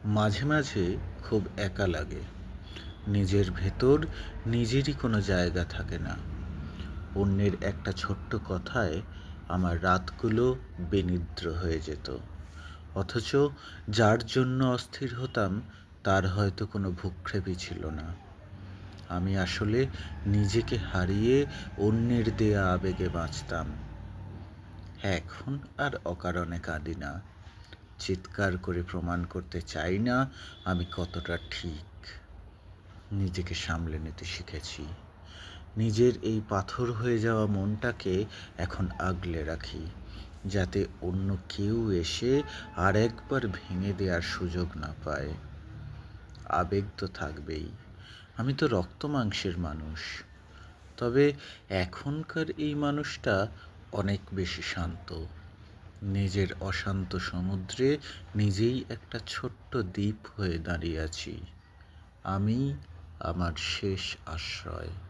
মাঝে মাঝে খুব একা লাগে। নিজের ভেতর নিজেরই কোনো জায়গা থাকে না। অন্যের একটা ছোট্ট কথায় আমার রাতগুলো বেনিদ্র হয়ে যেত। অথচ যার জন্য অস্থির হতাম তার হয়তো কোনো ভ্রুক্ষেপই ছিল না। আমি আসলে নিজেকে হারিয়ে অন্যের দেয়া আবেগে বাঁচতাম। এখন আর অকারণে কাঁদি না। চিৎকার করে প্রমাণ করতে চাই না আমি কতটা ঠিক। নিজেকে সামলে নিতে শিখেছি। নিজের এই পাথর হয়ে যাওয়া মনটাকে এখন আগলে রাখি, যাতে অন্য কেউ এসে আর একবার ভেঙে দেওয়ার সুযোগ না পায়। আবেগ তো থাকবেই, আমি তো রক্ত মাংসের মানুষ। তবে এখনকার এই মানুষটা অনেক বেশি শান্ত। নিজের অশান্ত সমুদ্রে নিজেই একটা ছোট্ট দ্বীপ হয়ে দাঁড়িয়ে আছি। আমি আমার শেষ আশ্রয়।